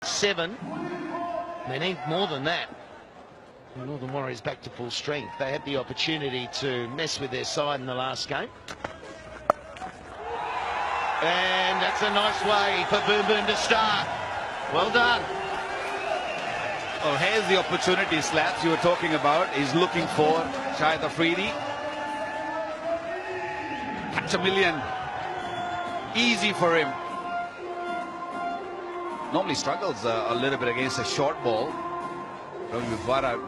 7. They need more than that. Northern Warriors back to full strength. They had the opportunity to mess with their side in the last game. And that's a nice way for Boom Boom to start. Well done. Well, here's the opportunity, Slats, you were talking about. He's looking for Shahid Afridi. Catch a million. Easy for him. Normally struggles a little bit against a short ball. Vivara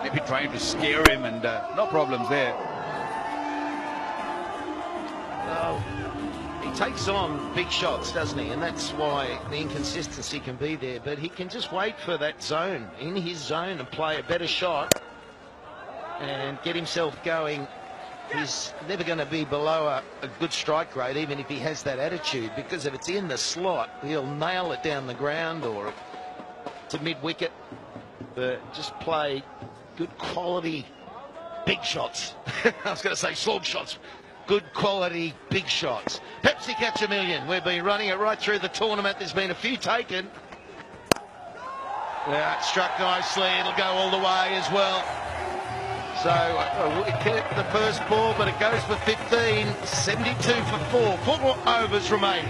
maybe trying to scare him, and no problems there. Well, he takes on big shots, doesn't he? And that's why the inconsistency can be there. But he can just wait for that zone, in his zone, and play a better shot and get himself going. He's never going to be below a good strike rate, even if he has that attitude, because if it's in the slot, he'll nail it down the ground or to mid-wicket. But just play good quality big shots. I was going to say slog shots. Good quality big shots. Pepsi catch a million. We've been running it right through the tournament. There's been a few taken. Yeah, it struck nicely. It'll go all the way as well. So a wicket the first ball, but it goes for 15. 72 for 4. 4 overs remaining.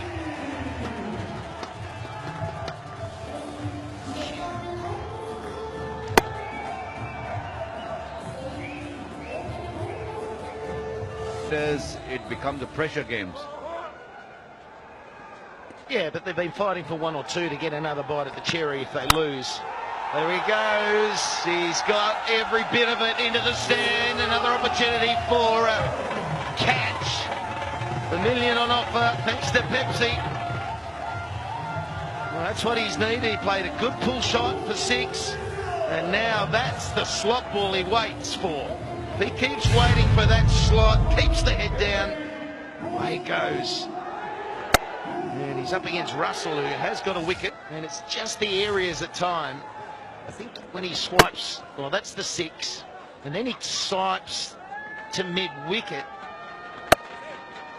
It becomes a pressure games. Yeah, but they've been fighting for 1 or 2 to get another bite at the cherry if they lose. There he goes. He's got every bit of it into the stand. Another opportunity for a catch. The million on offer thanks to Pepsi. Well, that's what he's needed. He played a good pull shot for 6. And now that's the slot ball he waits for. He keeps waiting for that slot, keeps the head down, away he goes. And he's up against Russell, who has got a wicket, and it's just the areas at time. I think when he swipes, well, that's the 6, and then he swipes to mid-wicket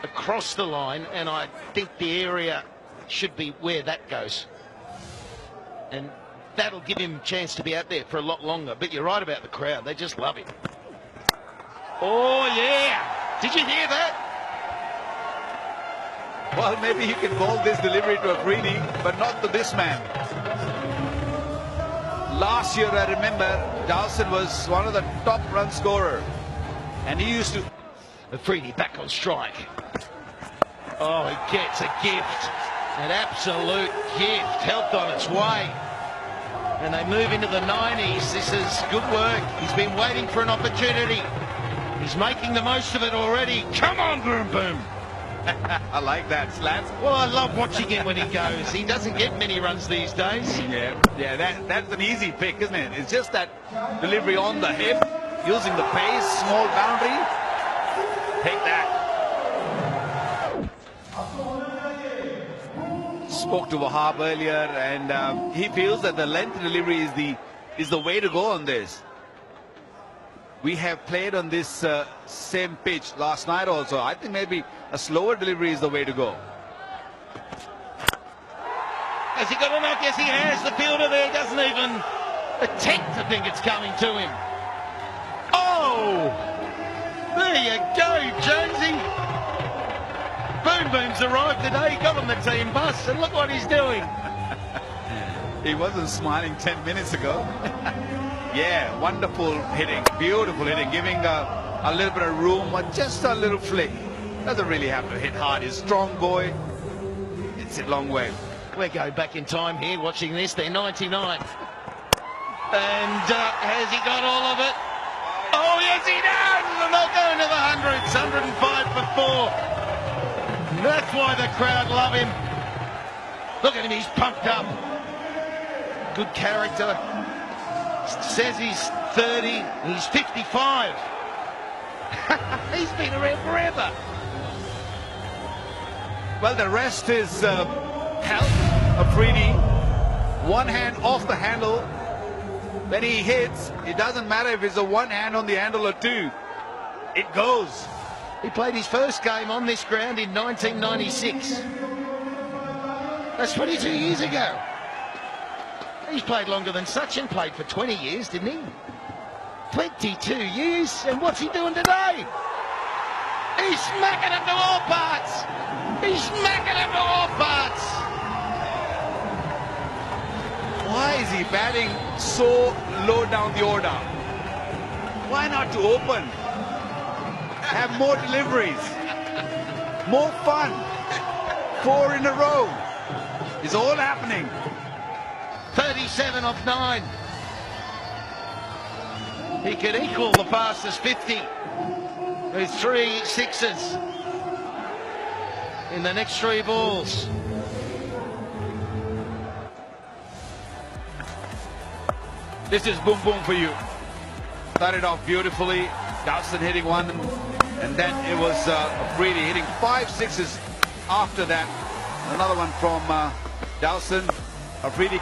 across the line, and I think the area should be where that goes. And that'll give him a chance to be out there for a lot longer. But you're right about the crowd, they just love him. Oh, yeah. Did you hear that? Well, maybe you can call this delivery to Afridi, but not to this man. Last year, I remember, Dawson was one of the top run scorer. And he used to... Afridi back on strike. Oh, he gets a gift. An absolute gift. Helped on its way. And they move into the 90s. This is good work. He's been waiting for an opportunity. He's making the most of it already. Come on, Boom Boom. I like that, Slats. Well, I love watching him when he goes. He doesn't get many runs these days. Yeah, that's an easy pick, isn't it? It's just that delivery on the hip, using the pace, small boundary. Take that. Spoke to Wahab earlier, and he feels that the length delivery is the way to go on this. We have played on this same pitch last night also. I think maybe a slower delivery is the way to go. Has he got enough? Yes, he has. The fielder there doesn't even attempt to think it's coming to him. Oh! There you go, Jonesy. Boom Boom's arrived today. Got on the team bus, and look what he's doing. He wasn't smiling 10 minutes ago. Yeah, wonderful hitting, beautiful hitting, giving a little bit of room, or just a little flick. Doesn't really have to hit hard. He's a strong boy. It's a long way. We're going back in time here, watching this. They're 99. And has he got all of it? Oh, yes, he does! And they'll go into the hundreds. 105 for 4. That's why the crowd love him. Look at him, he's pumped up. Good character. Says he's 30, he's 55. He's been around forever. Well, the rest is health. Afridi, one hand off the handle. When he hits, it doesn't matter if it's a one hand on the handle or 2. It goes. He played his first game on this ground in 1996. That's 22 years ago. He's played longer than Sachin played for 20 years, didn't he? 22 years, and what's he doing today? He's smacking him to all parts. He's smacking him to all parts. Why is he batting so low down the order? Why not to open? Have more deliveries. More fun. 4 in a row. It's all happening. 37 off 9. He could equal the fastest 50 with 3 sixes in the next 3 balls. This is boom boom for you. Started off beautifully. Dawson hitting one, and then it was Afridi hitting 5 sixes after that. Another one from Dawson. Afridi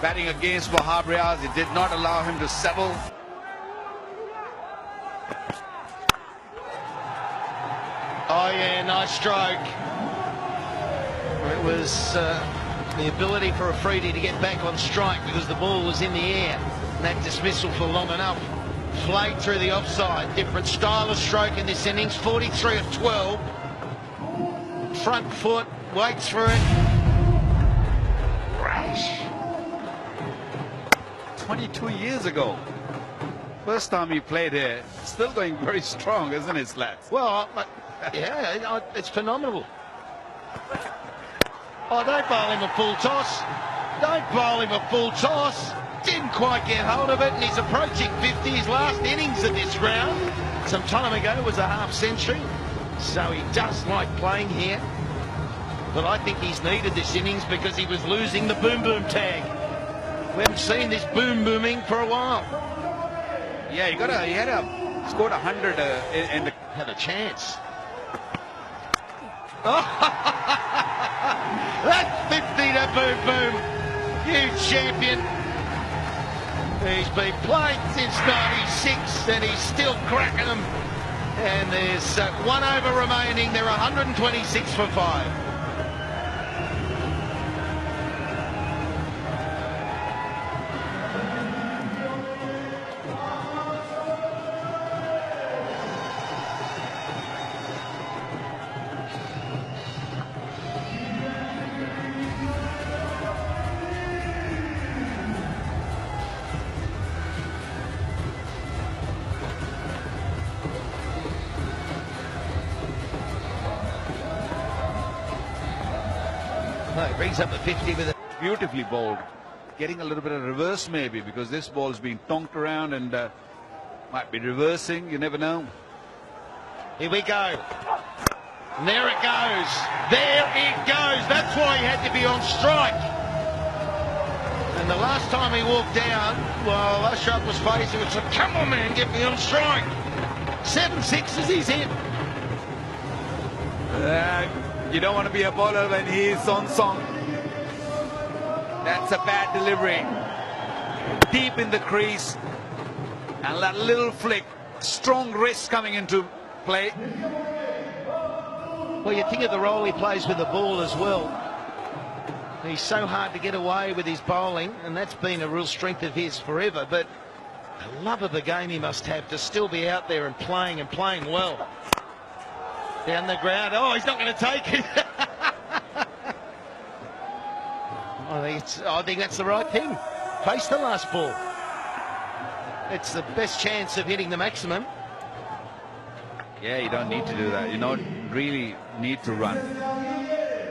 batting against Wahabriaz. It did not allow him to settle. Oh yeah, nice stroke. It was the ability for Afridi to get back on strike because the ball was in the air. And that dismissal for long enough. Flayed through the offside. Different style of stroke in this innings. 43 of 12. Front foot, waits for it. Crash. 22 years ago. First time he played here. Still going very strong, isn't it, Slats? Well, yeah, it's phenomenal. Oh, don't bowl him a full toss. Don't bowl him a full toss. Didn't quite get hold of it, and he's approaching 50. His last innings of this round, some time ago, was a half century. So he does like playing here. But I think he's needed this innings because he was losing the boom boom tag. We haven't seen this boom booming for a while. Yeah, he scored 100 in the... Had a chance. Oh, that's 50 to boom boom. Huge champion. He's been playing since 96 and he's still cracking them. And there's 1 over remaining. They're 126 for 5. No, he brings up the 50 with it. Beautifully bowled. Getting a little bit of reverse maybe because this ball's been tonked around and might be reversing. You never know. Here we go. And there it goes. There it goes. That's why he had to be on strike. And the last time he walked down, well, Ashraf was facing it. So come on, man, get me on strike. 7 sixes he's hit. You don't want to be a bowler when he's on song. That's a bad delivery. Deep in the crease. And that little flick. Strong wrist coming into play. Well, you think of the role he plays with the ball as well. He's so hard to get away with his bowling, and that's been a real strength of his forever. But the love of the game he must have to still be out there and playing well. Down the ground. Oh, he's not going to take it. I think that's the right thing. Face the last ball. It's the best chance of hitting the maximum. Yeah, you don't need to do that. You don't really need to run.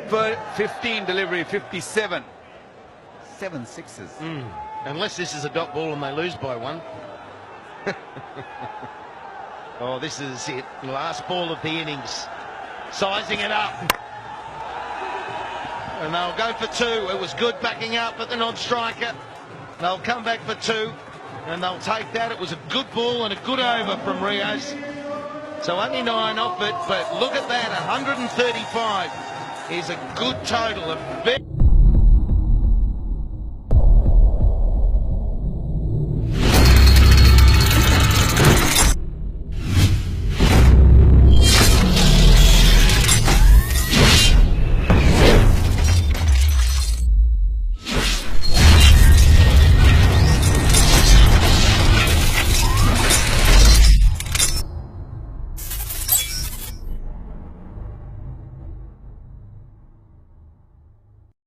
For 15 delivery, 57. 7 sixes. Unless this is a dot ball and they lose by 1. Oh, this is it. Last ball of the innings. Sizing it up. And they'll go for 2. It was good backing up at the non-striker. They'll come back for 2. And they'll take that. It was a good ball and a good over from Rios. So only 9 off it. But look at that. 135 is a good total.